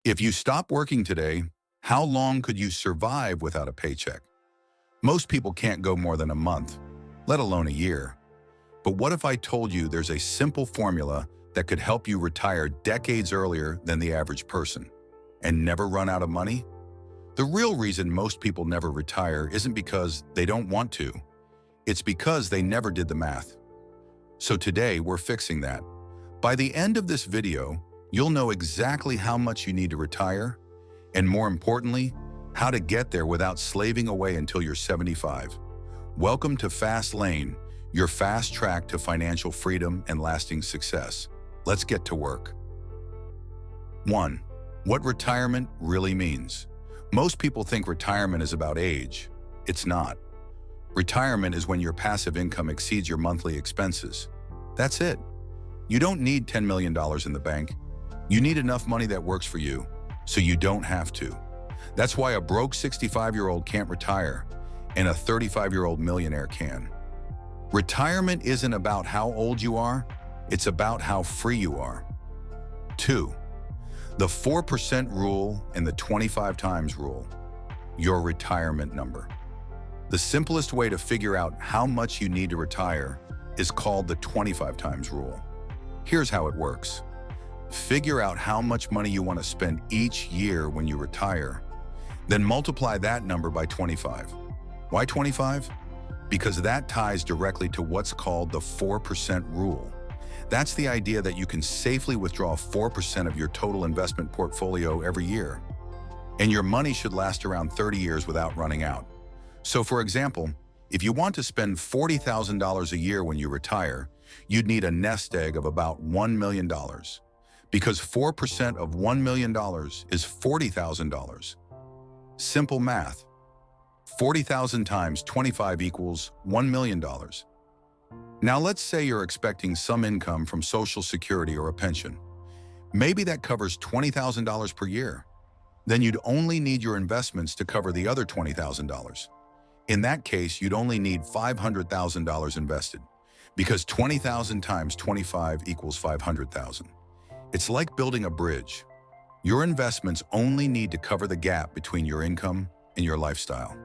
If you stop working today, how long could you survive without a paycheck? Most people can't go more than a month, let alone a year. But what if I told you there's a simple formula that could help you retire decades earlier than the average person and never run out of money? The real reason most people never retire isn't because they don't want to. It's because they never did the math. So today we're fixing that. By the end of this video, you'll know exactly how much you need to retire, and more importantly, how to get there without slaving away until you're 75. Welcome to Fast Lane, your fast track to financial freedom and lasting success. Let's get to work. 1. What retirement really means. Most people think retirement is about age. It's not. Retirement is when your passive income exceeds your monthly expenses. That's it. You don't need $10 million in the bank. You need enough money that works for you, so you don't have to. That's why a broke 65-year-old can't retire, and a 35-year-old millionaire can. Retirement isn't about how old you are, it's about how free you are. 2. The 4% rule and the 25 times rule. Your retirement number. The simplest way to figure out how much you need to retire is called the 25 times rule. Here's how it works. Figure out how much money you want to spend each year when you retire. Then multiply that number by 25. Why 25? Because that ties directly to what's called the 4% rule. That's the idea that you can safely withdraw 4% of your total investment portfolio every year. And your money should last around 30 years without running out. So for example, if you want to spend $40,000 a year when you retire, you'd need a nest egg of about $1 million. Because 4% of $1 million is $40,000. Simple math. 40,000 times 25 equals $1 million. Now let's say you're expecting some income from Social Security or a pension. Maybe that covers $20,000 per year. Then you'd only need your investments to cover the other $20,000. In that case, you'd only need $500,000 invested, because 20,000 times 25 equals 500,000. It's like building a bridge. Your investments only need to cover the gap between your income and your lifestyle.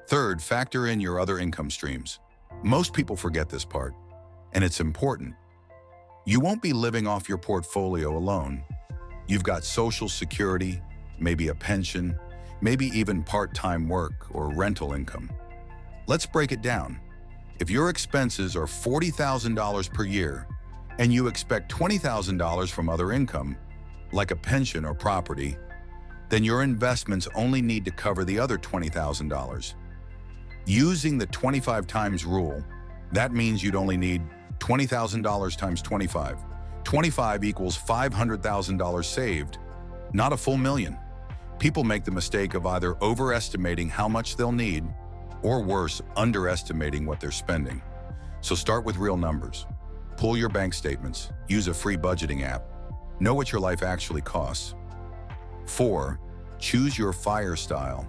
Third, factor in your other income streams. Most people forget this part, and it's important. You won't be living off your portfolio alone. You've got Social Security, maybe a pension, maybe even part-time work or rental income. Let's break it down. If your expenses are $40,000 per year and you expect $20,000 from other income, like a pension or property, then your investments only need to cover the other $20,000. Using the 25 times rule, that means you'd only need $20,000 times 25. 25 equals $500,000 saved, not a full million. People make the mistake of either overestimating how much they'll need, or worse, underestimating what they're spending. So start with real numbers. Pull your bank statements, use a free budgeting app. Know what your life actually costs. 4. Choose your FIRE style.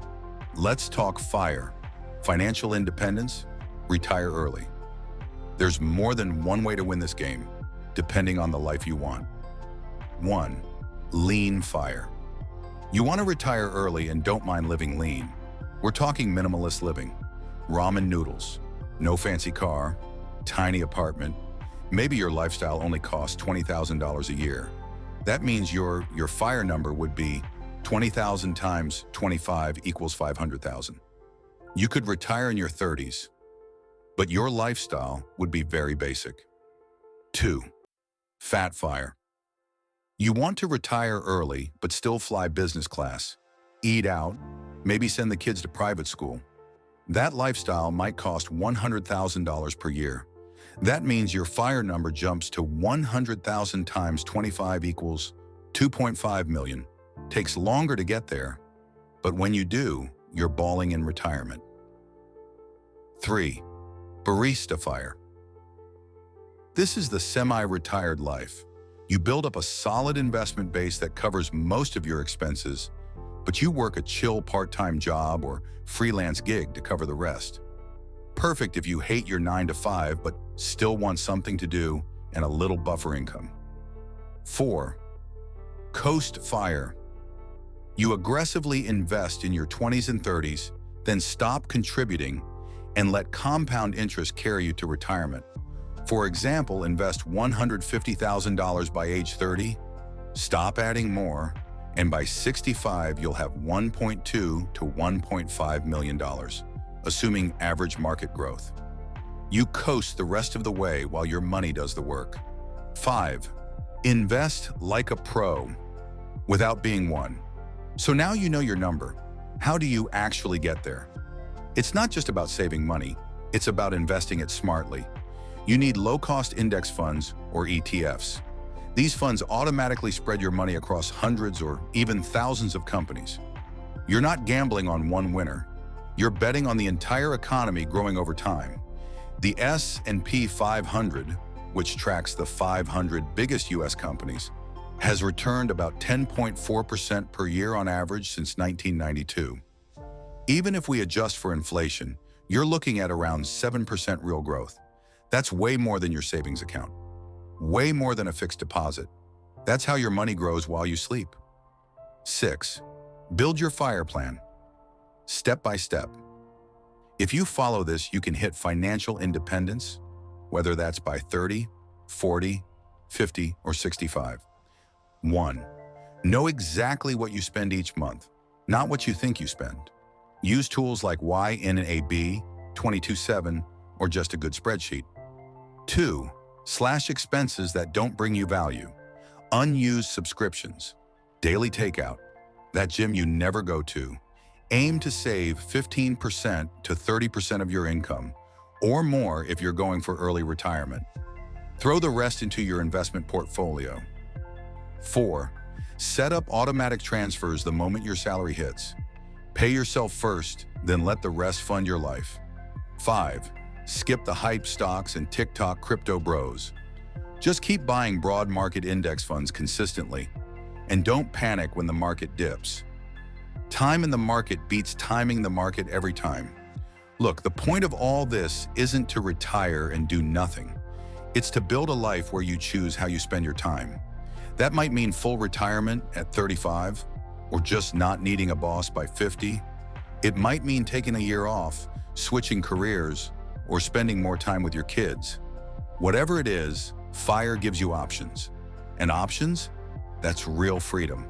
Let's talk FIRE. Financial independence, retire early. There's more than one way to win this game, depending on the life you want. 1. Lean FIRE. You want to retire early and don't mind living lean. We're talking minimalist living. Ramen noodles, no fancy car, tiny apartment. Maybe your lifestyle only costs $20,000 a year. That means your FIRE number would be 20,000 times 25 equals 500,000. You could retire in your 30s, but your lifestyle would be very basic. 2. Fat FIRE. You want to retire early, but still fly business class, eat out, maybe send the kids to private school. That lifestyle might cost $100,000 per year. That means your FIRE number jumps to 100,000 times 25 equals 2.5 million. Takes longer to get there, but when you do, you're balling in retirement. 3. Barista FIRE. This is the semi-retired life. You build up a solid investment base that covers most of your expenses, but you work a chill part-time job or freelance gig to cover the rest. Perfect if you hate your 9-to-5 but still want something to do and a little buffer income. 4. Coast FIRE. You aggressively invest in your 20s and 30s, then stop contributing and let compound interest carry you to retirement. For example, invest $150,000 by age 30, stop adding more, and by 65 you'll have $1.2 to $1.5 million, assuming average market growth. You coast the rest of the way while your money does the work. 5. Invest like a pro without being one. So now you know your number. How do you actually get there? It's not just about saving money, it's about investing it smartly. You need low-cost index funds, or ETFs. These funds automatically spread your money across hundreds or even thousands of companies. You're not gambling on one winner. You're betting on the entire economy growing over time. The S&P 500, which tracks the 500 biggest U.S. companies, has returned about 10.4% per year on average since 1992. Even if we adjust for inflation, you're looking at around 7% real growth. That's way more than your savings account. Way more than a fixed deposit. That's how your money grows while you sleep. 6. Build your FIRE plan. Step by step. If you follow this, you can hit financial independence, whether that's by 30, 40, 50, or 65. 1. Know exactly what you spend each month, not what you think you spend. Use tools like YNAB, 22/7, or just a good spreadsheet. 2. Slash expenses that don't bring you value. Unused subscriptions, daily takeout, that gym you never go to. Aim to save 15% to 30% of your income, or more if you're going for early retirement. Throw the rest into your investment portfolio. 4. Set up automatic transfers the moment your salary hits. Pay yourself first, then let the rest fund your life. 5. Skip the hype stocks and TikTok crypto bros. Just keep buying broad market index funds consistently, and don't panic when the market dips. Time in the market beats timing the market every time. Look, the point of all this isn't to retire and do nothing. It's to build a life where you choose how you spend your time. That might mean full retirement at 35, or just not needing a boss by 50. It might mean taking a year off, switching careers, or spending more time with your kids. Whatever it is, FIRE gives you options. And options? That's real freedom.